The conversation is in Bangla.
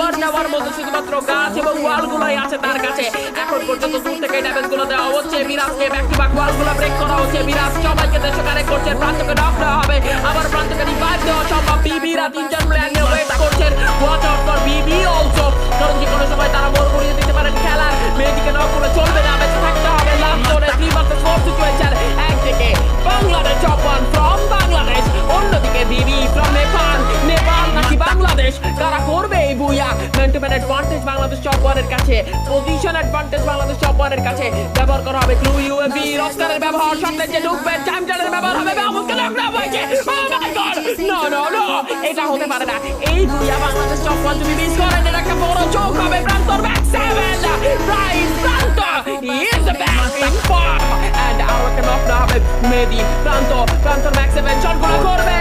কভার নেওয়ার মতো শুধুমাত্র গাছ এবং ওয়ালগুলোই আছে তার কাছে। এখন পর্যন্ত দূর থেকে ড্যামেজগুলো দেওয়া হচ্ছে, মিরাজকে ব্যাক টু ব্যাক ওয়ালগুলো ব্রেক করা হচ্ছে। মিরাজ সবাইকে দেশে কানেক্ট করছে, প্রান্তকে নক দেওয়া হবে, আবার প্রান্তকে রিভাইভ দেওয়া সম্ভব। বিবিরা তিনজন প্লেয়ার নিয়ে ওয়েট করছেন, watch out for Bibi also, কারণ যে কোনো সময় তারা মোড় ঘুরিয়ে দিতে পারেন খেলার। মেয়েদিকে নক করে চলবে না, বেঁচে থাকতে হবে। লাস্ট জোনে 3 vs 4 সিচুয়েশন, একদিকে Bangladesh top one from Bangladesh, অন্যদিকে বিবি ফ্রম নেপাল। নেপাল নাকি বাংলাদেশ, কারা করবে এই বুইয়া? Man to man advantage Bangladesh top ওয়ানের কাছে, পজিশন অ্যাডভান্টেজ বাংলাদেশ টপ ওয়ানের কাছে। ব্যবহার করা হবে ক্লু ইউএমপি, রস্কারের ব্যবহার, সামনে যে ঢুকবে টাইম টাইমের ব্যবহার হবে। বাবুকে নক দেওয়া হয়েছে। ও মাই গড, নো নো নো, এটা হতে পারে না। এই বুইয়া বাংলাদেশ টপ ওয়ান যদি মিস করেন, এটা একটা বড় চোখ হবে। প্রান্তর ব্যাক 7, রাইট প্রান্ত is back in form and আরো একটা নক দেওয়া হবে মেহেদী। প্রান্তর ব্যাক 7 শটগুলো করবে।